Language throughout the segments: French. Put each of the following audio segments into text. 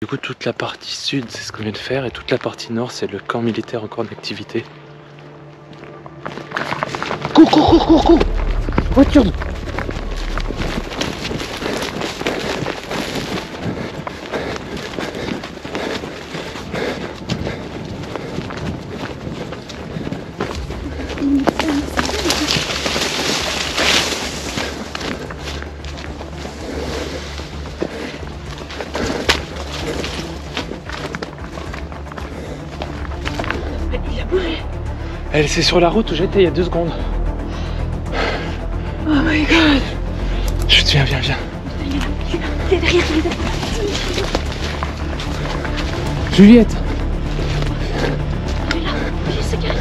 Du coup, toute la partie sud, c'est ce qu'on vient de faire, et toute la partie nord, c'est le camp militaire encore en activité. Cours, cours, cours, cours, cours! Voiture! Il a bougé. Elle, c'est sur la route où j'étais il y a 2 secondes. Oh my god. Chut, viens, viens, viens. Il est derrière, Juliette! il est là. Il s'est garé.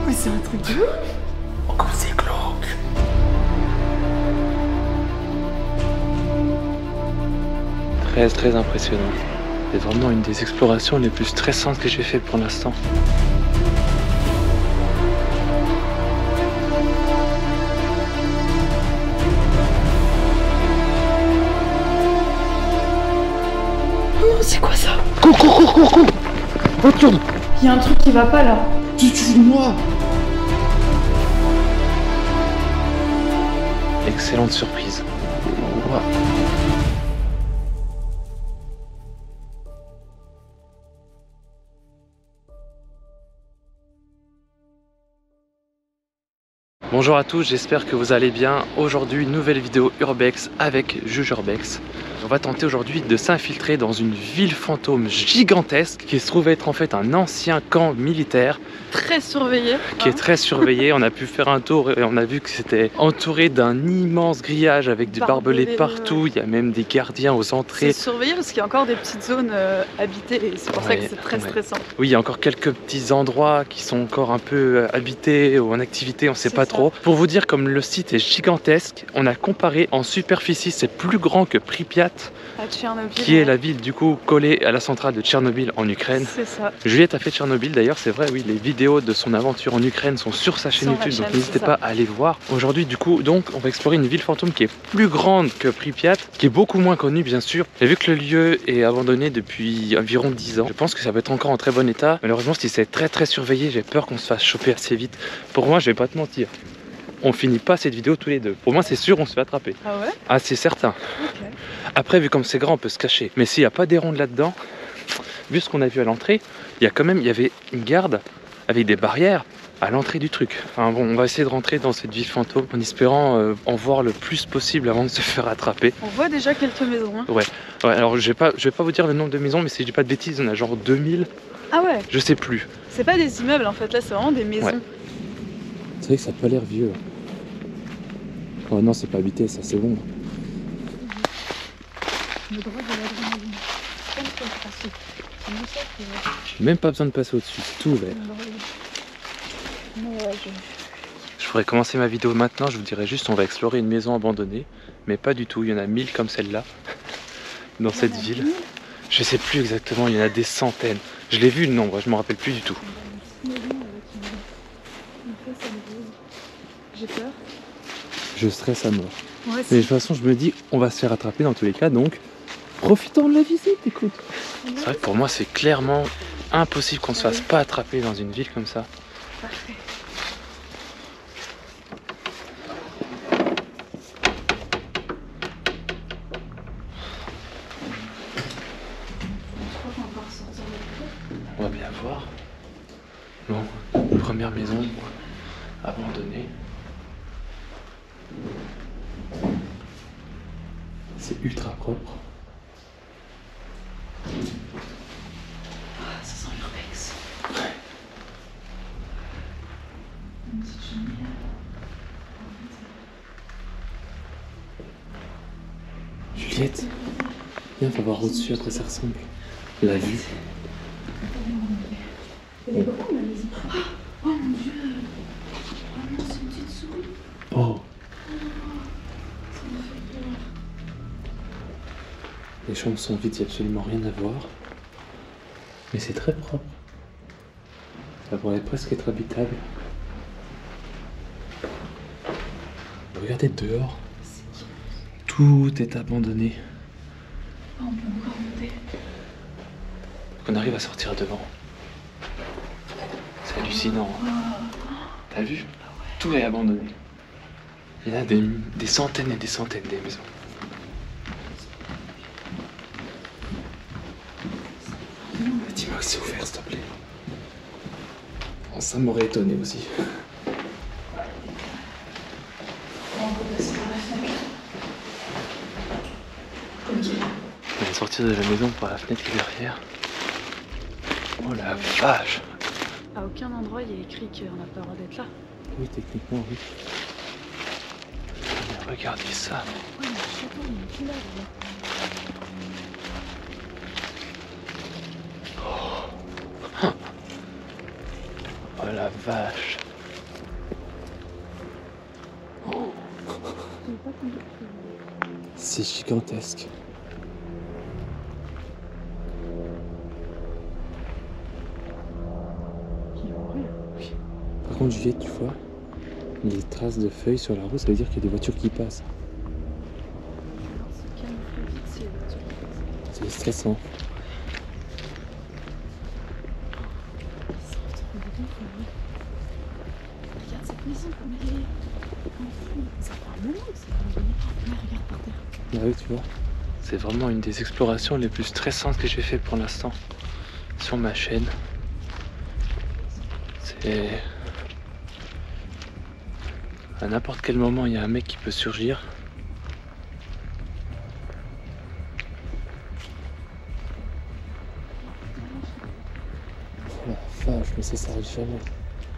Mais c'est un truc de ouf. Oh, comme c'est glauque! Très impressionnant. C'est vraiment une des explorations les plus stressantes que j'ai fait pour l'instant. Oh, c'est quoi ça? Cours, cours, cours, cours, cours! Voiture! Il y a un truc qui va pas là. Tu te fous de moi! Excellente surprise. Wow. Bonjour à tous, j'espère que vous allez bien. Aujourd'hui, nouvelle vidéo Urbex avec Juge Urbex. On va tenter aujourd'hui de s'infiltrer dans une ville fantôme gigantesque qui se trouve être en fait un ancien camp militaire Très surveillé. qui est très surveillé. On a pu faire un tour et on a vu que c'était entouré d'un immense grillage avec du barbelé partout. Il y a même des gardiens aux entrées. C'est surveillé parce qu'il y a encore des petites zones habitées et c'est pour ça que c'est très stressant. Oui, il y a encore quelques petits endroits qui sont encore un peu habités ou en activité, on sait pas trop. Pour vous dire, comme le site est gigantesque, on a comparé en superficie, c'est plus grand que Pripyat, qui est la ville du coup collée à la centrale de Tchernobyl en Ukraine. C'est ça. Juliette a fait Tchernobyl d'ailleurs, c'est vrai, oui, les vidéos de son aventure en Ukraine sont sur sa chaîne YouTube, donc n'hésitez pas à aller voir. Aujourd'hui du coup, donc, on va explorer une ville fantôme qui est plus grande que Pripyat, qui est beaucoup moins connue bien sûr. Et vu que le lieu est abandonné depuis environ 10 ans, je pense que ça va être encore en très bon état. Malheureusement, si c'est très surveillé, j'ai peur qu'on se fasse choper assez vite. Pour moi, je vais pas te mentir, on finit pas cette vidéo tous les deux. Pour moi, c'est sûr, on se fait attraper. Ah ouais? Ah, c'est certain. Okay. Après, vu comme c'est grand, on peut se cacher. Mais s'il n'y a pas des rondes là-dedans, vu ce qu'on a vu à l'entrée, il y avait une garde avec des barrières à l'entrée du truc. Enfin bon, on va essayer de rentrer dans cette ville fantôme en espérant en voir le plus possible avant de se faire attraper. On voit déjà quelques maisons. Hein. Ouais, alors je vais pas vous dire le nombre de maisons, mais si je dis pas de bêtises, on a genre 2000. Ah ouais? Je sais plus. C'est pas des immeubles en fait, là c'est vraiment des maisons. Ouais. C'est vrai que ça a pas l'air vieux. Oh non, c'est pas habité, ça c'est bon. Le droit de l'adrénaline. Même pas besoin de passer au-dessus, c'est tout ouvert. Je pourrais commencer ma vidéo maintenant, je vous dirais juste on va explorer une maison abandonnée, mais pas du tout, il y en a 1000 comme celle-là dans cette ville. Je sais plus exactement, il y en a des centaines. Je l'ai vu le nombre, je me rappelle plus du tout. J'ai peur. Je stresse à mort. Ouais, mais de toute façon, je me dis, on va se faire attraper dans tous les cas, donc profitons de la visite, écoute. C'est vrai que pour moi, c'est clairement impossible qu'on se fasse pas attraper dans une ville comme ça. Parfait. On va bien voir. Bon, première maison abandonnée. C'est ultra propre. Ça sent l'urbex. Ouais. Une petite cheminée. T'inquiète. Viens, on va voir au-dessus à quoi ça ressemble. La vue. Elle est grande la maison. Oh mon dieu. Oh non, c'est une petite souris. Oh. Ça me fait peur. Les chambres sont vides, il n'y a absolument rien à voir. Mais c'est très propre. Ça pourrait presque être habitable. Regardez dehors. Tout est abandonné. Oh, on peut encore monter. On arrive à sortir devant. C'est hallucinant. T'as vu? Tout est abandonné. Il y en a des centaines et des centaines des maisons. Dis-moi que c'est ouvert, s'il te plaît. Oh, ça m'aurait étonné aussi. On va sortir de la maison par la fenêtre qui est derrière. Oh la vache! À aucun endroit il y a écrit qu'on n'a pas le droit d'être là. Oui, techniquement, oui. Mais regardez ça. Ouais, mais le château, il est plus là, là. Oh la vache! C'est gigantesque. Oui. Par contre, Juliette, tu vois, les traces de feuilles sur la route, ça veut dire qu'il y a des voitures qui passent. Alors, c'est camouflé vite, c'est les voitures qui passent. C'est stressant. Regarde cette maison comme elle est. Ça fait un moment que c'est abandonné. Mais regarde par terre. Ah oui, tu vois. C'est vraiment une des explorations les plus stressantes que j'ai fait pour l'instant sur ma chaîne. C'est... À n'importe quel moment, il y a un mec qui peut surgir. Oh la vache, mais ça s'arrête jamais.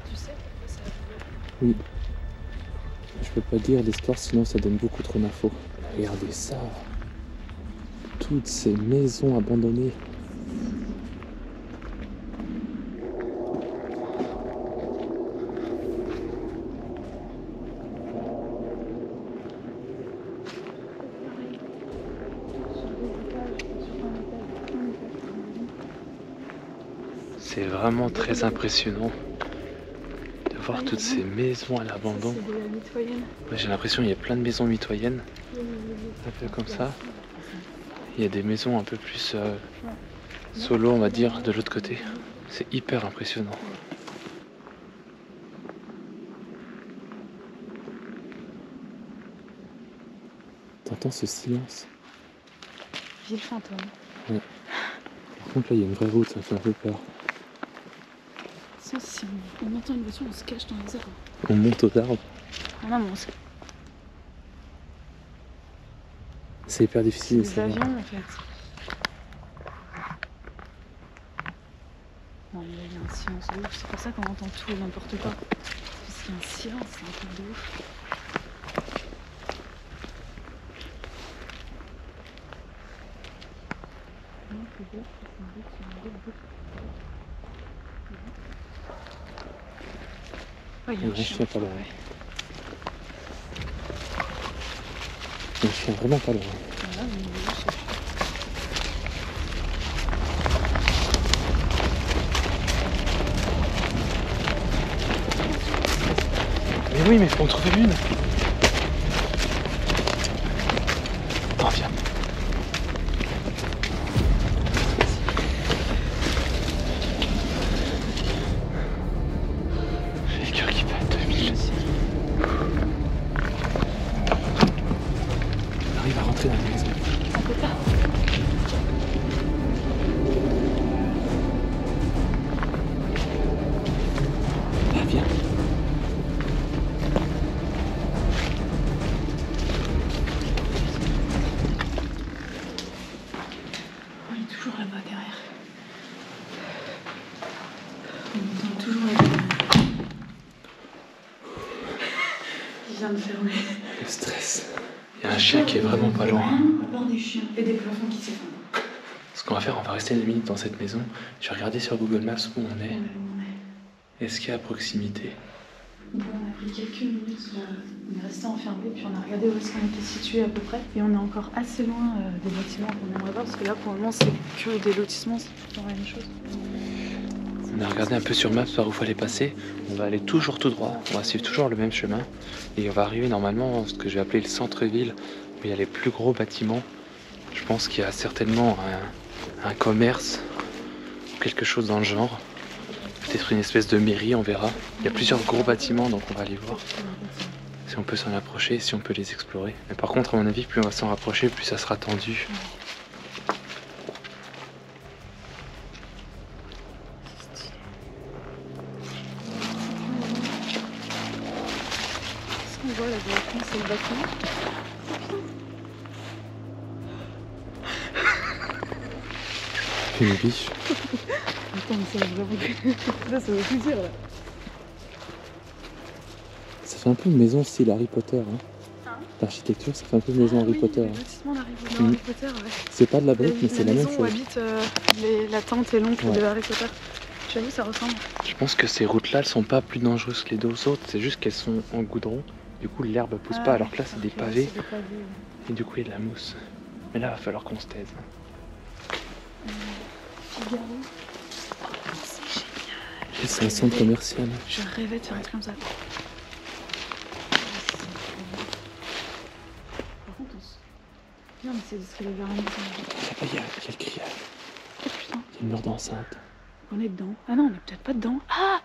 Tu sais pourquoi ça a Oui. Je peux pas dire l'histoire, sinon ça donne beaucoup trop d'infos. Regardez ça. Toutes ces maisons abandonnées. C'est vraiment très impressionnant de voir toutes ces maisons à l'abandon. C'est de la mitoyenne. Ouais, j'ai l'impression qu'il y a plein de maisons mitoyennes, un peu comme ça. Il y a des maisons un peu plus solo, on va dire, de l'autre côté. C'est hyper impressionnant. T'entends ce silence? Ville fantôme. Ouais. Par contre là il y a une vraie route, ça fait un peu peur. Ça, si on entend une voiture, on se cache dans les arbres. On monte aux arbres. Ah non, mais on se... C'est hyper C'est difficile. des avions en fait. Non mais il y a un silence de ouf, c'est pour ça qu'on entend tout et n'importe quoi. Parce qu'il y a un silence, c'est un truc de ouf. Ouais, il y a un chien pas loin. Ouais. Il y a un chien vraiment pas loin. Voilà, mais il est là, je sais pas. Mais oui, mais faut en trouver une. Attends, viens. J'ai le cœur qui bat à 2000. On arrive à rentrer dans la maison. On peut pas. Ah, viens. On est toujours là-bas derrière. On entend toujours là-bas. Il vient de fermer. Le stress. Il y a un chien qui est vraiment pas loin. À part des chiens et des plafonds qui s'effondrent. Ce qu'on va faire, on va rester 2 minutes dans cette maison. Je vais regarder sur Google Maps où on est. Est-ce qu'il y a à proximité? Bon, on a pris quelques minutes, on est resté enfermé, puis on a regardé où est-ce qu'on était situé à peu près. Et on est encore assez loin des bâtiments qu'on aimerait voir, parce que là pour le moment c'est que des lotissements, c'est tout le temps la même chose. On a regardé un peu sur Maps par où il fallait passer. On va aller toujours tout droit, on va suivre toujours le même chemin. Et on va arriver normalement à ce que je vais appeler le centre-ville, où il y a les plus gros bâtiments. Je pense qu'il y a certainement un commerce, quelque chose dans le genre. Peut-être une espèce de mairie, on verra. Il y a plusieurs gros bâtiments, donc on va aller voir si on peut s'en approcher, si on peut les explorer. Mais par contre, à mon avis, plus on va s'en rapprocher, plus ça sera tendu. On voit la direction, c'est le bâtiment. Une biche. Attends, mais ça va vraiment. Là, ça veut tout dire là. Ça fait un peu une maison style Harry Potter. Hein. L'architecture, ça fait un peu maison Harry Potter. Le Hein. lotissement d'Harry Potter, ouais. C'est pas de la brique, mais c'est la même maison où chose. habitent la tante et l'oncle de Harry Potter. J'avoue, ça ressemble. Je pense que ces routes-là, elles sont pas plus dangereuses que les deux autres. C'est juste qu'elles sont en goudron. Du coup, l'herbe pousse pas, alors que là, c'est des pavés. Et du coup, il y a de la mousse. Mais là, il va falloir qu'on se taise. Figaro. C'est génial. C'est un centre commercial. Je rêvais de faire un truc comme ça. Par contre, non, mais c'est de ce qu'il avait ramené. Là-bas, il y a le grillage. Oh putain. Il y a une mur d'enceinte. On est dedans. Ah non, on est peut-être pas dedans. Ah,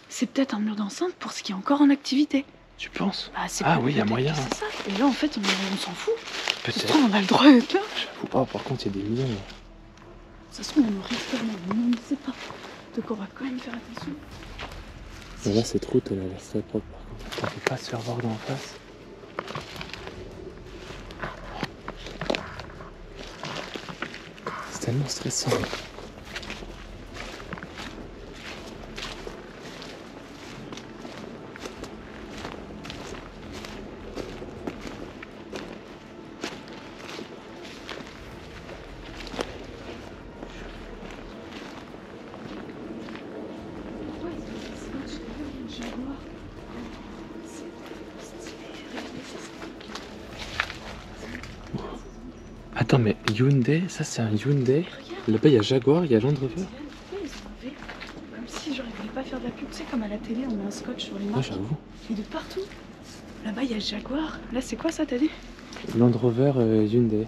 c'est peut-être un mur d'enceinte pour ce qui est encore en activité. Tu penses? Ah, c'est Ah oui, il y a moyen. C'est ça. Et là, en fait, on s'en fout. Peut-être. Pourtant, on a le droit d'être là. J'avoue. Oh, par contre, il y a des millions. De toute façon, on nous récupère, mais on ne sait pas. Donc, on va quand même faire attention. Mais là, cette route, elle a l'air très propre. Par contre, on peut pas se faire voir d'en face. C'est tellement stressant. Attends, mais Hyundai, ça c'est un Hyundai. Là-bas, il y a Jaguar, il y a Land Rover. Comme si j'aurais voulu pas faire de la pub, tu sais, comme à la télé, on met un scotch sur les Ah, marques. j'avoue. Et de partout. Là-bas, il y a Jaguar. Là, c'est quoi ça, t'as dit? Land Rover Hyundai.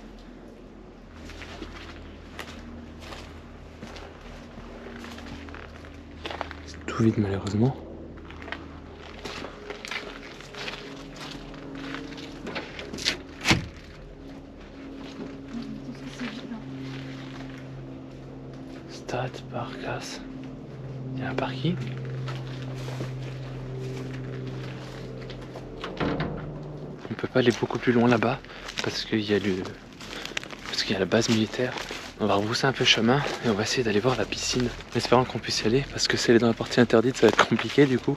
C'est tout vide, malheureusement. Stade, Barcas. Il y a un parking. On peut pas aller beaucoup plus loin là-bas parce qu'il y a la base militaire. On va repousser un peu le chemin et on va essayer d'aller voir la piscine, en espérant qu'on puisse y aller parce que si elle est dans la partie interdite, ça va être compliqué du coup.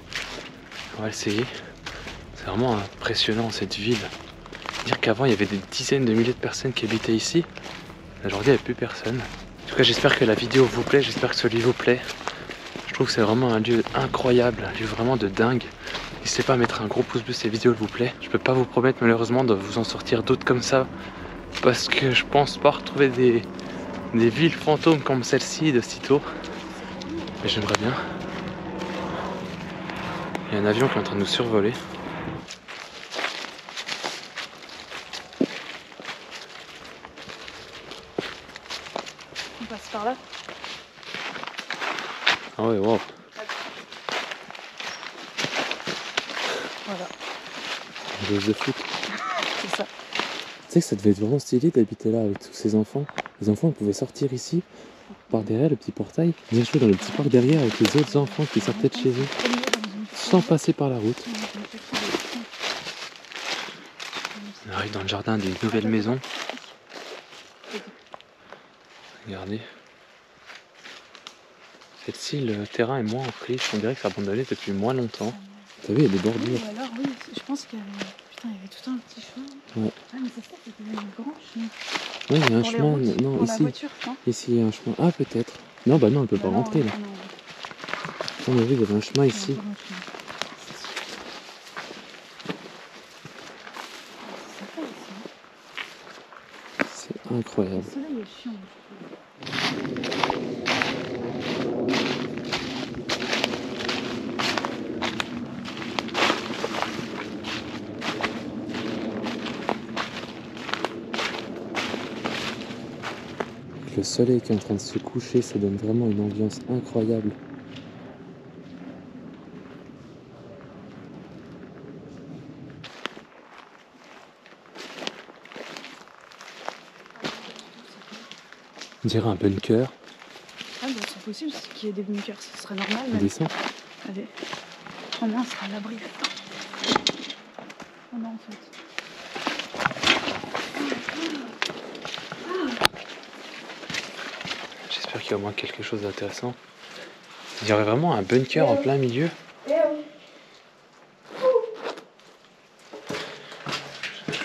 On va essayer. C'est vraiment impressionnant cette ville. Dire qu'avant il y avait des dizaines de milliers de personnes qui habitaient ici. Aujourd'hui il n'y a plus personne. En tout cas, j'espère que la vidéo vous plaît, j'espère que ce lieu vous plaît. Je trouve que c'est vraiment un lieu incroyable, un lieu vraiment de dingue. N'hésitez pas à mettre un gros pouce bleu si cette vidéo vous plaît. Je peux pas vous promettre malheureusement de vous en sortir d'autres comme ça, parce que je pense pas retrouver des villes fantômes comme celle-ci de sitôt. Mais j'aimerais bien. Il y a un avion qui est en train de nous survoler. On passe par là. Ah ouais, wow. Voilà. Une dose de foot. C'est ça. Tu sais que ça devait être vraiment stylé d'habiter là avec tous ces enfants. Les enfants ils pouvaient sortir ici, par derrière le petit portail, bien jouer dans le petit parc derrière avec les autres enfants qui sortaient de chez eux, sans passer par la route. On arrive dans le jardin des nouvelles maisons. Regardez. Celle-ci, le terrain est moins en friche, on dirait que c'est abandonné depuis moins longtemps. T'as vu, il y a des bordures. Oui, alors oui, je pense qu'il y a... Putain, il y avait tout un petit chemin. Ouais. Ah, mais c'est ça, c'était un grand chemin. Ouais, il y a un Pour les chemin. routes, Non, pour la ici. voiture, non? Ici, il y a un chemin. Ah, peut-être. Non, bah non, on peut pas Bah non, rentrer là. non, non. On a vu, il y avait un chemin Il y a ici. encore un chemin. C'est sympa ici. C'est incroyable. Le soleil est chiant. Le soleil qui est en train de se coucher, ça donne vraiment une ambiance incroyable. On dirait un bunker. Ah bah c'est possible qu'il y ait des bunkers, ce serait normal. On Mais... descend. Allez, au moins on sera à l'abri. Oh non en fait. J'espère qu'il y a au moins quelque chose d'intéressant. Il y aurait vraiment un bunker en plein milieu.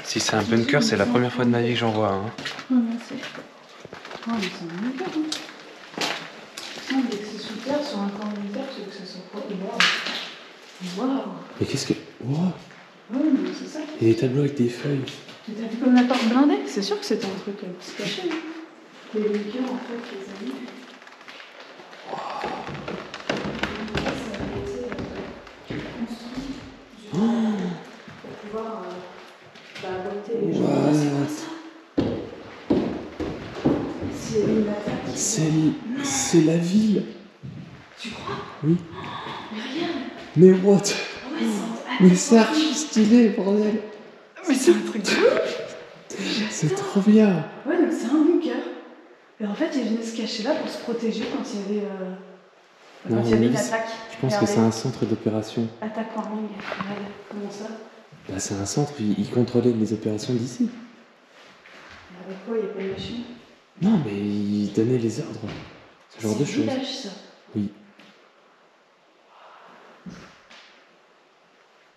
Si c'est un bunker, c'est la première fois de ma vie que j'en vois un. Non mais c'est... Oh mais c'est un bunker hein. Non dès que c'est sous terre, sur un camp militaire, tu veux que ça soit quoi? Waouh. Mais qu'est-ce que... Wow. Ouais mais c'est ça. Il y a des tableaux avec des feuilles. T'as vu comme la porte blindée? C'est sûr que c'était un truc qui se cachait. Hein. Les bunkers en fait, les amis. Pour pouvoir abriter les gens. What? C'est quoi ça? C'est une attaque. C'est la ville. Tu crois? Oui. Mais regarde. Mais what? Ouais, Mais c'est archi stylé, bordel. mais c'est un truc de ouf. C'est trop bien. Ouais, donc c'est un bunker. Et en fait, ils venaient se cacher là pour se protéger quand il y avait, Non, une mais attaque. Je pense que c'est un centre d'opération. Attaque warning. Regarde, comment ça? Bah, c'est un centre, ils contrôlaient les opérations d'ici. Avec quoi? Il n'y a pas de machine? Non, mais ils donnaient les ordres. Ce genre de C'est choses. village, ça. Oui.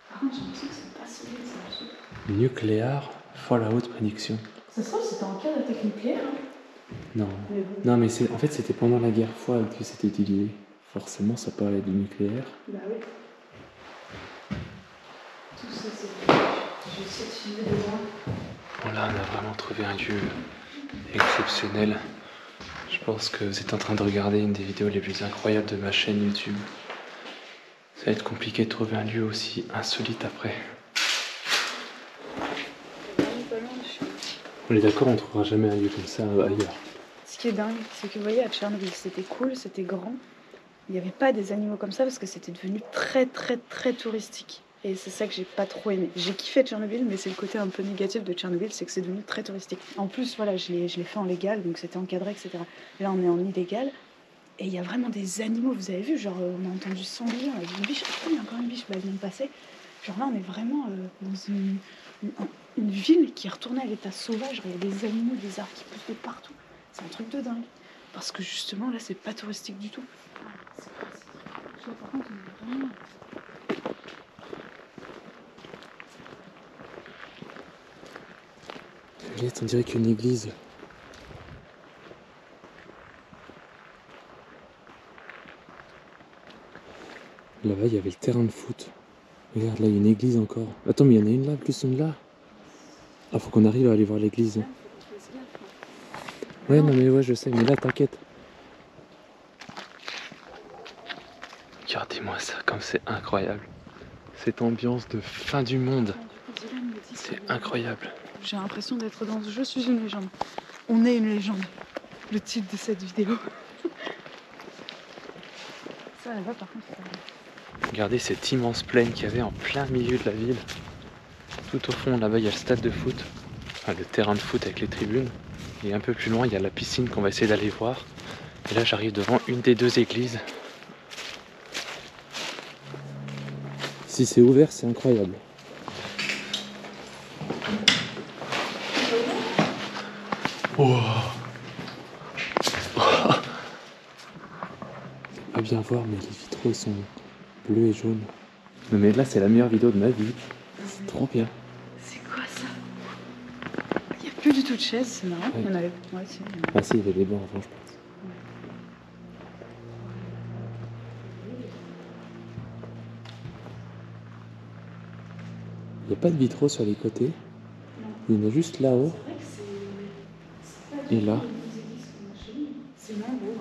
Par contre, j'ai l'impression que c'est pas solide, ça. Nucléaire Fallout prédiction. Ça se trouve, c'était en cas d'attaque nucléaire. Hein. Non. Mais bon. Non, mais en fait, c'était pendant la guerre froide que c'était utilisé. Forcément, ça parlait du nucléaire. Bah oui. Tout ça, c'est. Je vais essayer de filmer des gens. Bon là, on a vraiment trouvé un lieu exceptionnel. Je pense que vous êtes en train de regarder une des vidéos les plus incroyables de ma chaîne YouTube. Ça va être compliqué de trouver un lieu aussi insolite après. On est d'accord, on trouvera jamais un lieu comme ça ailleurs. Ce qui est dingue, c'est que vous voyez, à Tchernobyl, c'était cool, c'était grand. Il n'y avait pas des animaux comme ça parce que c'était devenu très très très touristique. Et c'est ça que j'ai pas trop aimé. J'ai kiffé Tchernobyl, mais c'est le côté un peu négatif de Tchernobyl, c'est que c'est devenu très touristique. En plus, voilà, je l'ai fait en légal, donc c'était encadré, etc. Et là, on est en illégal. Et il y a vraiment des animaux, vous avez vu, genre, on a entendu sanglier, on a vu une biche. Ah, il y a encore une biche, bah, elle vient de passer. Genre là, on est vraiment dans une ville qui est retournée à l'état sauvage. Il y a des animaux, des arbres qui poussent de partout. C'est un truc de dingue. Parce que justement, là, c'est pas touristique du tout. Là, par contre, on est vraiment... Juliette, on dirait qu'une église. Là-bas, il y avait le terrain de foot. Regarde, là, il y a une église encore. Attends, mais il y en a une là, plus une là. Ah, faut qu'on arrive à aller voir l'église. Ouais, non, mais ouais, je sais, mais là, t'inquiète. Regardez-moi ça, comme c'est incroyable. Cette ambiance de fin du monde, c'est incroyable. J'ai l'impression d'être dans Je suis une légende. On est une légende. Le titre de cette vidéo. Ça, là-bas, par contre, c'est... Regardez cette immense plaine qu'il y avait en plein milieu de la ville. Tout au fond, là-bas, il y a le stade de foot. Enfin, le terrain de foot avec les tribunes. Et un peu plus loin, il y a la piscine qu'on va essayer d'aller voir. Et là, j'arrive devant une des deux églises. Si c'est ouvert, c'est incroyable. Oh. Pas bien voir, mais les vitraux ils sont bleus et jaunes. Mais là, c'est la meilleure vidéo de ma vie. C'est trop bien. du tout de chaises, c'est marrant. Ouais. Il y en avait. Ouais, si. Ah si, il y avait des bancs avant, je pense. Il n'y a pas de vitraux sur les côtés. Il y en a juste là-haut. C'est vrai que c'est pas Et du là. tout les églises qu'on a chez nous. C'est moins beau.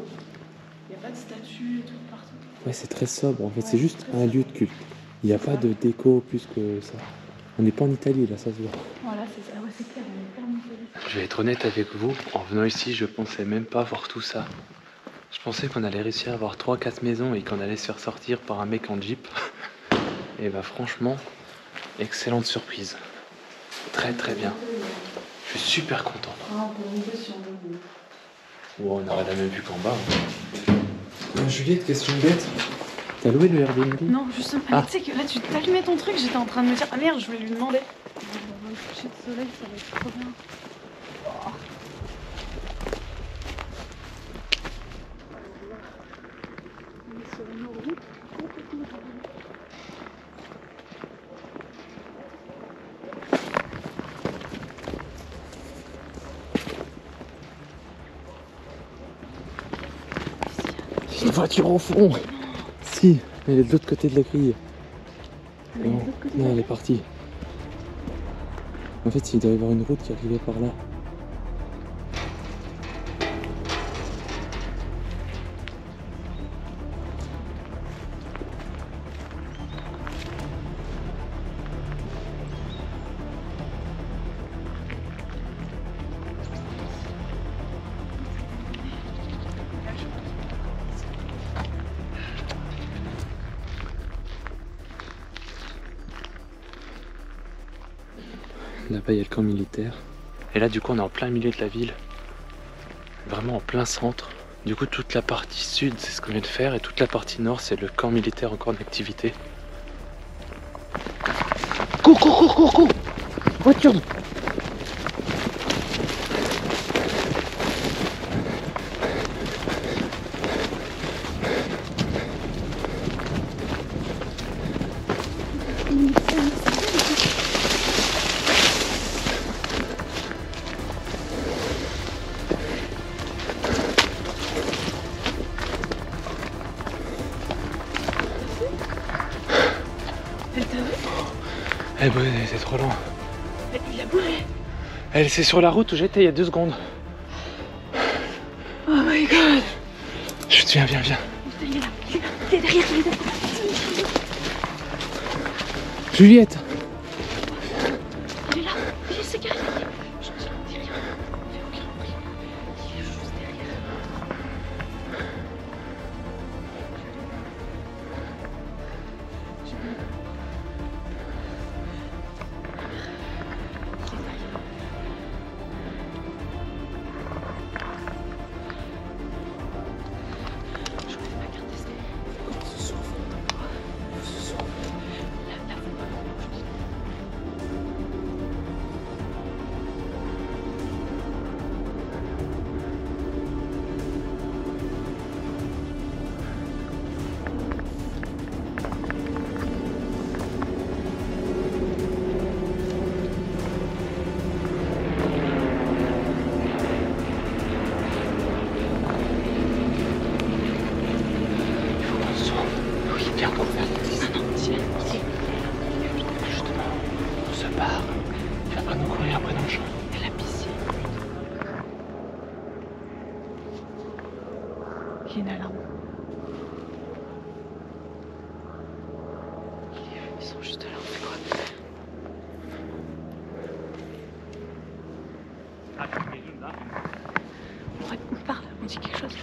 Il n'y a pas de statues et tout partout. Ouais, c'est très sobre. En fait, Ouais, c'est juste très un sobre. lieu de culte. Il n'y a pas de déco plus que ça. On n'est pas en Italie, là, ça se voit. Voilà, c'est ça. Ouais, c'est clair, on est clairement pas Je vais être honnête avec vous, en venant ici, je pensais même pas voir tout ça. Je pensais qu'on allait réussir à avoir 3-4 maisons et qu'on allait se faire sortir par un mec en jeep. Et bah franchement, excellente surprise. Très très bien. Je suis super content. Ah, on peut monter sur le. Wow, on aurait la même vue qu'en bas. Juliette, question bête. T'as loué le Airbnb? Non, justement. Ah. Tu sais que là, tu t'allumais ton truc, j'étais en train de me dire, ah merde, je vais lui demander. On va le coucher de soleil, ça va être trop bien. Oh. On est sur une route complètement différente. Il y a une voiture au fond. Si, elle est de l'autre côté de la grille. Elle est de l'autre côté de Non, la elle est partie. En fait, il doit y avoir une route qui arrivait par là. Là-bas, il y a le camp militaire. Et là du coup on est en plein milieu de la ville. Vraiment en plein centre. Du coup toute la partie sud c'est ce qu'on vient de faire et toute la partie nord c'est le camp militaire encore en activité. Cours, cours, cours, cours, cours! Voiture! Elle t'a vu? Eh ben c'est trop loin. Il a bourré. Elle c'est sur la route où j'étais il y a 2 secondes. Oh my god. Chut, viens, viens, viens. Il est là. Il est derrière, il est derrière. Juliette! Il est là. Il est sécaré. Je ne dis rien. Fais aucun bruit. Il est juste derrière. Je connais ma carte d'essai. Comment se sauve? La voix. Oui, viens qu'on fait l'église. Justement, on se barre. Tu vas pas nous courir après dans le champ. Et la piscine. Il y a une alarme. Ils sont juste là, on fait quoi? On parle, on dit quelque chose.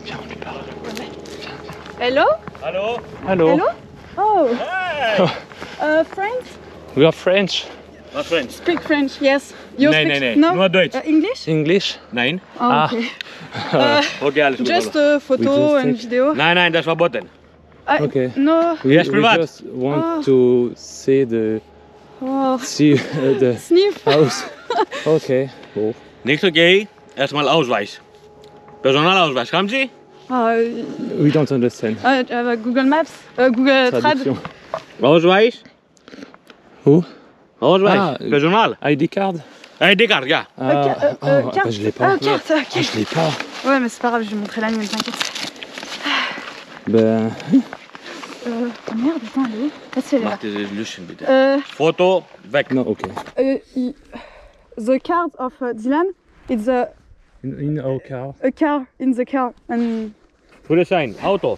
Viens, on lui parle. Hello? Hello? Hello. Hello? Oh, Hey! French? We are French. My friend. Speak French, yes. You Nee, speak... nee, nee. No? Nur Deutsch. English? English. Nein. Oh, Ah. okay. Okay, alles gut. Just alles. photo just and take- video. Nein, nein, das ist verboten. Okay. No. Yes, privat. just want Oh. to see Oh, the sniff. house. Okay. Oh. Nichts okay. Erstmal Ausweis. Personalausweis, haben Sie? Ah, We don't understand. Google Maps, Google Trad. Traduction. Ausweis. Où? Ausweis. Ah, Personal. ID card? ID card, ja. Carte. Bah, je l'ai pas. Carte, ok. Ah, je l'ai pas. Ouais, mais c'est pas grave, je vais montrer la mienne, t'inquiète. Ben. Oh merde, attends, elle est où? Ah, si, elle est là. Mag de Lucien bitte. Foto, weg. Non, ok. The card of Dylan, it's In our car. a car in the car. And Führerschein, Auto.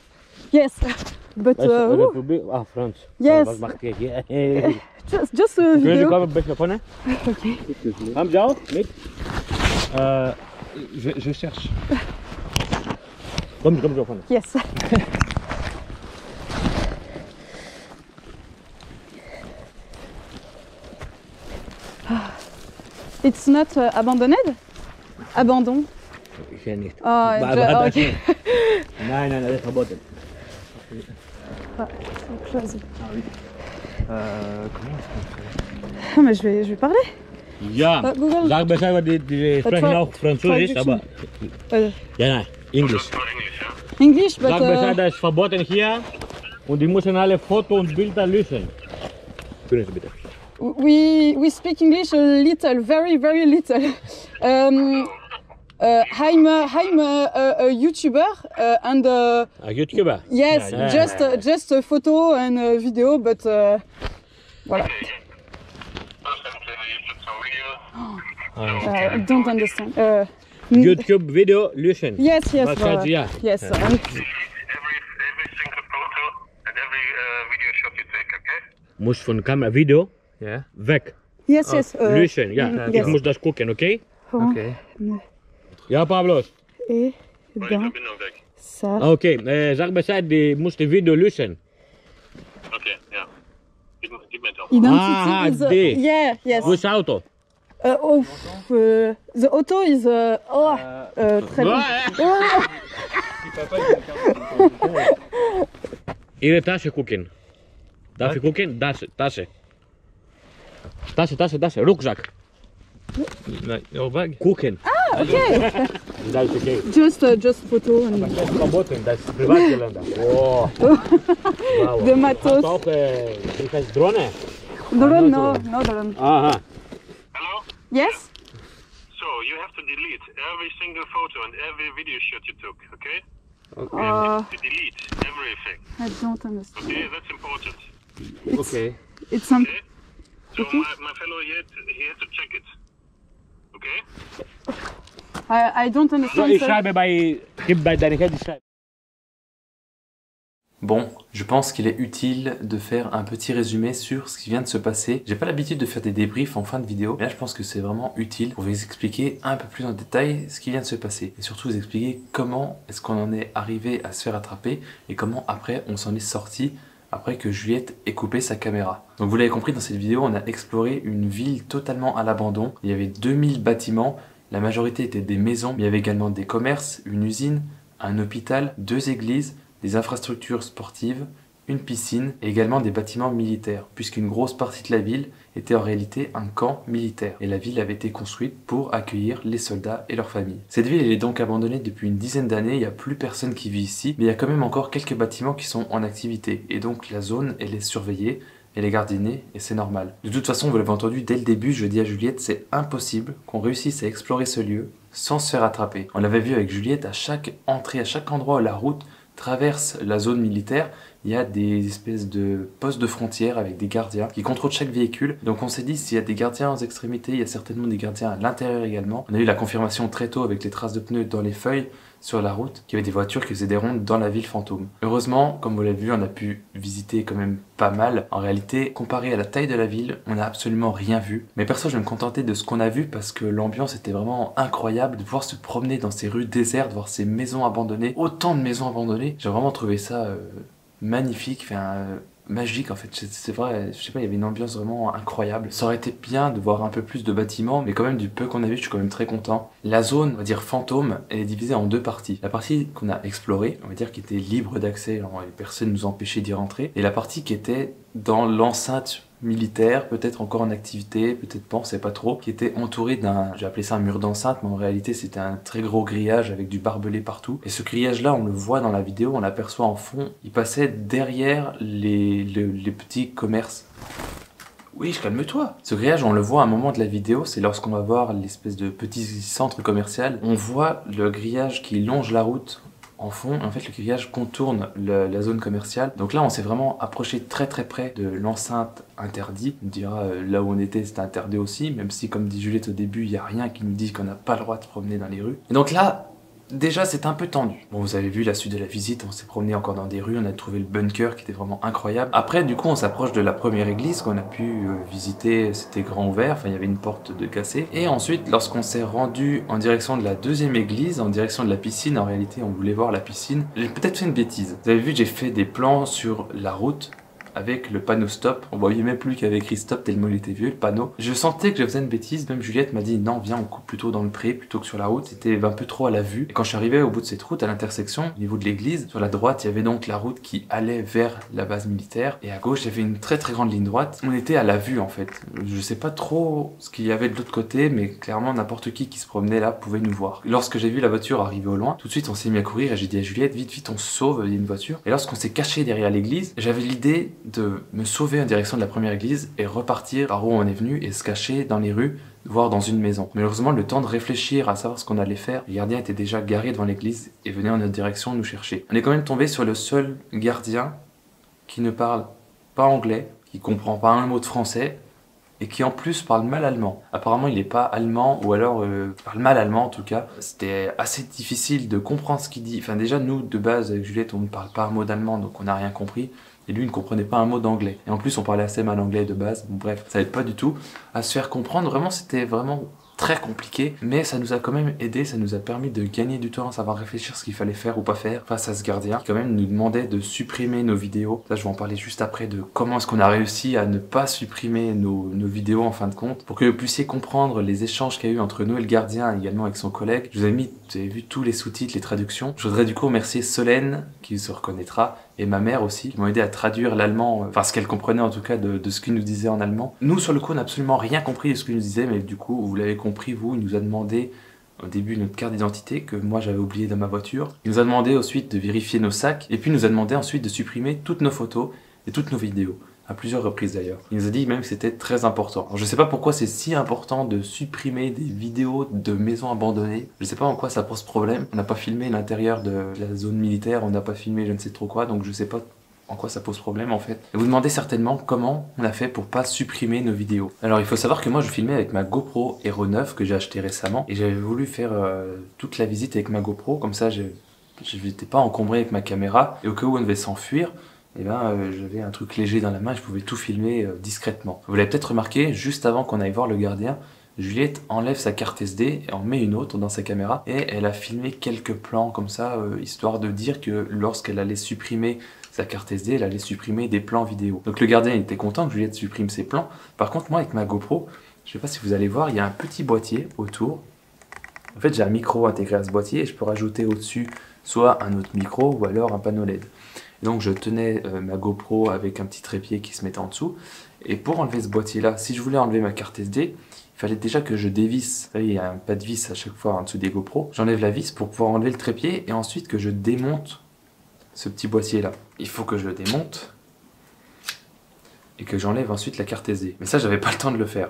yes, but Republiek. Ah, Frans. Yes. Was macht ihr hier? just a Kunnen Sie video. kommen een beetje van, hè? Okay. Haben Sie auch? Mit? Je cherche. Komm zo van. Yes. It's not abandoned? Abandon. Ik ken niet. Oh, okay. Nee, dat is verboden. So close. Comment est-ce qu'on fait? Ah, mais je vais parler. Ja, Google. sag Bescheid, weil die sprechen auch Französisch, aber... Ja, nein, Englisch. English, but Sag Bescheid, das ist verboten hier und die müssen alle Fotos und Bilder löschen. Können Sie bitte? we speak English a little, very little. I'm a YouTuber and Een YouTuber? yes, Ja, just a photo and a video, but voilà. I don't understand. YouTube video löschen. Yes, Was sagt sie? Ja. yes. Every single photo and every video shot you take, okay? Muss von Kamera Video Ja. weg. Yes. Löschen, ja. yes. Ich muss das gucken, okay? Ok. Ja, Pablo. Et Die dans Verbindung weg. ça. Okay, sag Bescheid, die muss die Video löschen. Okay, ja. Gib mir doch. Identity is D. yes. Wo ist das Auto? The auto is très bien. Ihre Tasche gucken. Darf ich gucken? Tasche. Tasche. Rucksack. Nee, your bag. Gucken. Okay. Das ist okay. Just photo and Das ist verboten, das ist Privatgelände. Oh. Wow. the Hast matos. du auch, wie heißt Drohne? Drone, no drone. Aha. Hello? Yes. So, you have to delete every single photo and every video shot you took, okay? To delete everything, I don't understand. okay? That's important, Ok. It's some. okay? So, my fellow, he had to check it, okay? I don't So, understand. ich sir. schreibe gib bei deiner Kette, ich schreibe. Bon, je pense qu'il est utile de faire un petit résumé sur ce qui vient de se passer. J'ai pas l'habitude de faire des débriefs en fin de vidéo, mais là je pense que c'est vraiment utile pour vous expliquer un peu plus en détail ce qui vient de se passer. Et surtout vous expliquer comment est-ce qu'on en est arrivé à se faire attraper et comment après on s'en est sorti après que Juliette ait coupé sa caméra. Donc vous l'avez compris, dans cette vidéo on a exploré une ville totalement à l'abandon. Il y avait 2000 bâtiments, la majorité étaient des maisons, mais il y avait également des commerces, une usine, un hôpital, 2 églises, des infrastructures sportives, une piscine et également des bâtiments militaires, puisqu'une grosse partie de la ville était en réalité un camp militaire et la ville avait été construite pour accueillir les soldats et leurs familles. Cette ville elle est donc abandonnée depuis une dizaine d'années, il n'y a plus personne qui vit ici, mais il y a quand même encore quelques bâtiments qui sont en activité et donc la zone elle est surveillée, elle est gardiennée et c'est normal. De toute façon vous l'avez entendu dès le début, je dis à Juliette c'est impossible qu'on réussisse à explorer ce lieu sans se faire attraper. On l'avait vu avec Juliette, à chaque entrée, à chaque endroit où la route traverse la zone militaire, il y a des espèces de postes de frontières avec des gardiens qui contrôlent chaque véhicule. Donc on s'est dit s'il y a des gardiens aux extrémités, il y a certainement des gardiens à l'intérieur également. On a eu la confirmation très tôt avec les traces de pneus dans les feuilles sur la route, qu'il y avait des voitures qui faisaient des rondes dans la ville fantôme. Heureusement, comme vous l'avez vu, on a pu visiter quand même pas mal. En réalité, comparé à la taille de la ville, on n'a absolument rien vu. Mais perso, je vais me contenter de ce qu'on a vu parce que l'ambiance était vraiment incroyable de pouvoir se promener dans ces rues désertes, voir ces maisons abandonnées, autant de maisons abandonnées. J'ai vraiment trouvé ça magnifique, magique en fait, c'est vrai, je sais pas, il y avait une ambiance vraiment incroyable. Ça aurait été bien de voir un peu plus de bâtiments, mais quand même du peu qu'on a vu, je suis quand même très content. La zone, on va dire fantôme, elle est divisée en 2 parties. La partie qu'on a explorée, on va dire qui était libre d'accès, personne ne nous empêchait d'y rentrer, et la partie qui était dans l'enceinte militaire, peut-être encore en activité, peut-être pas, on sait pas trop, qui était entouré d'un, j'ai appelé ça un mur d'enceinte, mais en réalité c'était un très gros grillage avec du barbelé partout. Et ce grillage-là, on le voit dans la vidéo, on l'aperçoit en fond, il passait derrière les petits commerces. Oui, calme-toi. Ce grillage, on le voit à un moment de la vidéo, c'est lorsqu'on va voir l'espèce de petit centre commercial. On voit le grillage qui longe la route en fond, en fait le grillage contourne la zone commerciale. Donc là on s'est vraiment approché très près de l'enceinte interdite. On dira là où on était c'était interdit aussi, même si comme dit Juliette au début, il n'y a rien qui nous dit qu'on n'a pas le droit de se promener dans les rues. Et donc là, déjà c'est un peu tendu. Bon, vous avez vu la suite de la visite, on s'est promené encore dans des rues, on a trouvé le bunker qui était vraiment incroyable. Après du coup on s'approche de la première église qu'on a pu visiter, c'était grand ouvert, enfin il y avait une porte de cassée. Et ensuite lorsqu'on s'est rendu en direction de la deuxième église, en direction de la piscine, en réalité on voulait voir la piscine, j'ai peut-être fait une bêtise. Vous avez vu, j'ai fait des plans sur la route avec le panneau stop, on voyait même plus qu'il y avait écrit stop tellement il était vieux le panneau. Je sentais que je faisais une bêtise, même Juliette m'a dit non viens on coupe plutôt dans le pré plutôt que sur la route, c'était un peu trop à la vue. Et quand je suis arrivé au bout de cette route, à l'intersection, au niveau de l'église, sur la droite il y avait donc la route qui allait vers la base militaire, et à gauche il y avait une très grande ligne droite. On était à la vue en fait, je sais pas trop ce qu'il y avait de l'autre côté, mais clairement n'importe qui se promenait là pouvait nous voir. Lorsque j'ai vu la voiture arriver au loin, tout de suite on s'est mis à courir et j'ai dit à Juliette vite on se sauve, il y a une voiture. Et lorsqu'on s'est caché derrière l'église, j'avais l'idée de me sauver en direction de la première église et repartir par où on est venu et se cacher dans les rues, voire dans une maison. Malheureusement, le temps de réfléchir à savoir ce qu'on allait faire, le gardien était déjà garé devant l'église et venait en notre direction nous chercher. On est quand même tombé sur le seul gardien qui ne parle pas anglais, qui comprend pas un mot de français et qui en plus parle mal allemand. Apparemment il n'est pas allemand, ou alors parle mal allemand en tout cas. C'était assez difficile de comprendre ce qu'il dit. Enfin déjà nous de base avec Juliette on ne parle pas un mot d'allemand donc on n'a rien compris. Et lui il ne comprenait pas un mot d'anglais. Et en plus on parlait assez mal anglais de base. Bon, bref, ça aide pas du tout à se faire comprendre. Vraiment c'était vraiment très compliqué, mais ça nous a quand même aidé, ça nous a permis de gagner du temps à savoir réfléchir ce qu'il fallait faire ou pas faire face à ce gardien qui quand même nous demandait de supprimer nos vidéos. Là je vais en parler juste après de comment est-ce qu'on a réussi à ne pas supprimer nos vidéos en fin de compte, pour que vous puissiez comprendre les échanges qu'il y a eu entre nous et le gardien, également avec son collègue. Je vous ai mis, vous avez vu tous les sous-titres, les traductions. Je voudrais du coup remercier Solène qui se reconnaîtra, et ma mère aussi, qui m'ont aidé à traduire l'allemand, enfin ce qu'elle comprenait en tout cas de ce qu'il nous disait en allemand. Nous sur le coup on n'a absolument rien compris de ce qu'il nous disait, mais du coup vous l'avez compris vous, il nous a demandé au début notre carte d'identité que moi j'avais oublié dans ma voiture. Il nous a demandé ensuite de vérifier nos sacs, et puis il nous a demandé ensuite de supprimer toutes nos photos et toutes nos vidéos. À plusieurs reprises d'ailleurs. Il nous a dit même que c'était très important. Alors, je sais pas pourquoi c'est si important de supprimer des vidéos de maisons abandonnées. Je sais pas en quoi ça pose problème. On n'a pas filmé l'intérieur de la zone militaire, on n'a pas filmé je ne sais trop quoi, donc je sais pas en quoi ça pose problème en fait. Et vous demandez certainement comment on a fait pour pas supprimer nos vidéos. Alors il faut savoir que moi je filmais avec ma GoPro Hero 9 que j'ai acheté récemment, et j'avais voulu faire toute la visite avec ma GoPro, comme ça je n'étais pas encombré avec ma caméra, et au cas où on devait s'enfuir, et j'avais un truc léger dans la main, je pouvais tout filmer discrètement. Vous l'avez peut-être remarqué, juste avant qu'on aille voir le gardien, Juliette enlève sa carte SD et en met une autre dans sa caméra, et elle a filmé quelques plans comme ça, histoire de dire que lorsqu'elle allait supprimer sa carte SD, elle allait supprimer des plans vidéo. Donc le gardien il était content que Juliette supprime ses plans. Par contre moi avec ma GoPro, je sais pas si vous allez voir, il y a un petit boîtier autour. En fait j'ai un micro intégré à ce boîtier, et je peux rajouter au-dessus soit un autre micro ou alors un panneau LED. Et donc je tenais ma GoPro avec un petit trépied qui se mettait en dessous, et pour enlever ce boîtier là, si je voulais enlever ma carte SD, il fallait déjà que je dévisse. Vous savez, il y a un pas de vis à chaque fois en dessous des GoPro. J'enlève la vis pour pouvoir enlever le trépied, et ensuite que je démonte ce petit boîtier là. Il faut que je le démonte et que j'enlève ensuite la carte SD. Mais ça j'avais pas le temps de le faire.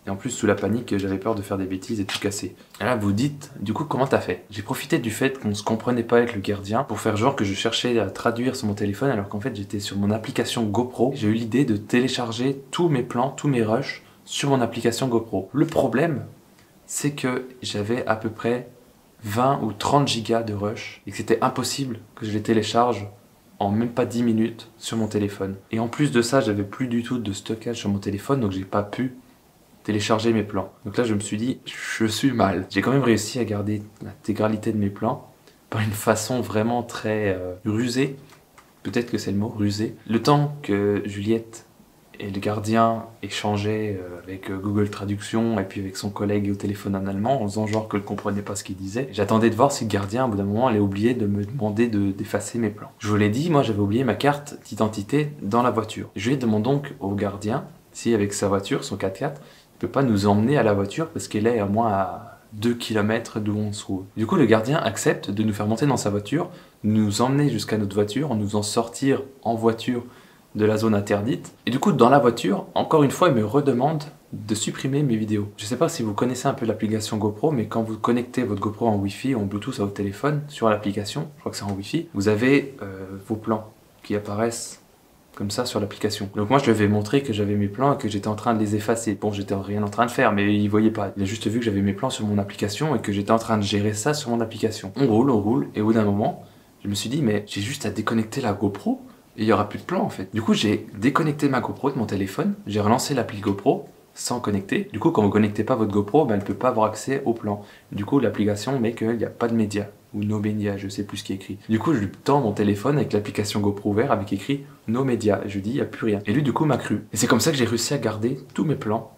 Et en plus sous la panique j'avais peur de faire des bêtises et tout casser. Et là vous dites, du coup comment t'as fait? J'ai profité du fait qu'on se comprenait pas avec le gardien pour faire genre que je cherchais à traduire sur mon téléphone, alors qu'en fait j'étais sur mon application GoPro. J'ai eu l'idée de télécharger tous mes plans, tous mes rushs sur mon application GoPro. Le problème c'est que j'avais à peu près 20 ou 30 gigas de rush et que c'était impossible que je les télécharge en même pas 10 minutes sur mon téléphone. Et en plus de ça j'avais plus du tout de stockage sur mon téléphone, donc j'ai pas pu télécharger mes plans. Donc là je me suis dit, je suis mal. J'ai quand même réussi à garder l'intégralité de mes plans par une façon vraiment très rusée. Peut-être que c'est le mot, rusé. Le temps que Juliette et le gardien échangeaient avec Google Traduction et puis avec son collègue au téléphone en allemand, en faisant genre que ne comprenait pas ce qu'il disait, j'attendais de voir si le gardien, au bout d'un moment, allait oublier de me demander d'effacer mes plans. Je vous l'ai dit, moi j'avais oublié ma carte d'identité dans la voiture. Je lui demande donc au gardien si avec sa voiture, son 4x4, il peut pas nous emmener à la voiture parce qu'elle est à moins à 2 km d'où on se trouve. Du coup, le gardien accepte de nous faire monter dans sa voiture, nous emmener jusqu'à notre voiture, en nous en sortir en voiture de la zone interdite. Et du coup, dans la voiture, encore une fois, il me redemande de supprimer mes vidéos. Je sais pas si vous connaissez un peu l'application GoPro, mais quand vous connectez votre GoPro en Wi-Fi ou en Bluetooth à votre téléphone, sur l'application, je crois que c'est en Wi-Fi, vous avez vos plans qui apparaissent comme ça sur l'application. Donc moi je lui avais montré que j'avais mes plans et que j'étais en train de les effacer. Bon, j'étais rien en train de faire, mais il voyait pas. Il a juste vu que j'avais mes plans sur mon application et que j'étais en train de gérer ça sur mon application. On roule, et au bout d'un moment, je me suis dit, mais j'ai juste à déconnecter la GoPro et il y aura plus de plans en fait. Du coup, j'ai déconnecté ma GoPro de mon téléphone, j'ai relancé l'appli GoPro sans connecter. Du coup, quand vous connectez pas votre GoPro, ben, elle peut pas avoir accès au plan. Du coup, l'application met qu'il n'y a pas de médias. Ou no médias, je sais plus ce qui est écrit. Du coup, je lui tends mon téléphone avec l'application GoPro ouvert avec écrit no médias. Et je lui dis, il n'y a plus rien. Et lui, du coup, m'a cru. Et c'est comme ça que j'ai réussi à garder tous mes plans,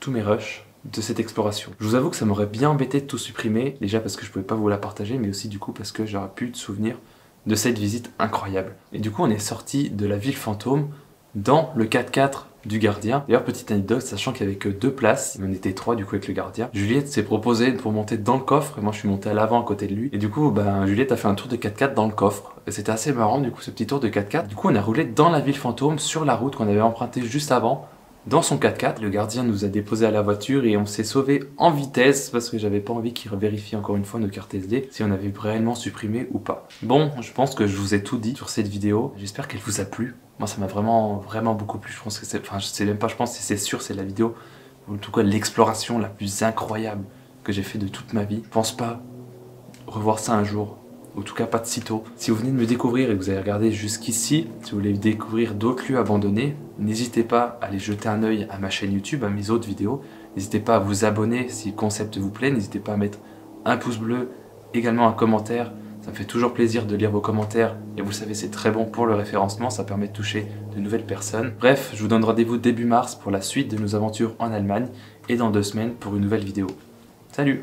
tous mes rushs de cette exploration. Je vous avoue que ça m'aurait bien embêté de tout supprimer, déjà parce que je pouvais pas vous la partager, mais aussi du coup parce que j'aurais plus de souvenirs de cette visite incroyable. Et du coup, on est sorti de la ville fantôme dans le 4x4 du gardien. D'ailleurs, petite anecdote, sachant qu'il n'y avait que 2 places, il en était 3 du coup avec le gardien, Juliette s'est proposée pour monter dans le coffre, et moi je suis monté à l'avant à côté de lui, et du coup, ben, Juliette a fait un tour de 4x4 dans le coffre, et c'était assez marrant du coup ce petit tour de 4x4. Du coup, on a roulé dans la ville fantôme, sur la route qu'on avait empruntée juste avant, dans son 4x4, le gardien nous a déposé à la voiture et on s'est sauvé en vitesse parce que j'avais pas envie qu'il vérifie encore une fois nos cartes SD si on avait réellement supprimé ou pas. Bon, je pense que je vous ai tout dit sur cette vidéo, j'espère qu'elle vous a plu. Moi ça m'a vraiment beaucoup plu, je pense que c'est, enfin je sais même pas, je pense que c'est sûr, c'est la vidéo, en tout cas l'exploration la plus incroyable que j'ai fait de toute ma vie. Je pense pas revoir ça un jour. En tout cas pas de sitôt. Si vous venez de me découvrir et que vous avez regardé jusqu'ici, si vous voulez découvrir d'autres lieux abandonnés, n'hésitez pas à aller jeter un œil à ma chaîne YouTube, à mes autres vidéos. N'hésitez pas à vous abonner si le concept vous plaît. N'hésitez pas à mettre un pouce bleu, également un commentaire. Ça me fait toujours plaisir de lire vos commentaires. Et vous le savez, c'est très bon pour le référencement. Ça permet de toucher de nouvelles personnes. Bref, je vous donne rendez-vous début mars pour la suite de nos aventures en Allemagne. Et dans 2 semaines pour une nouvelle vidéo. Salut!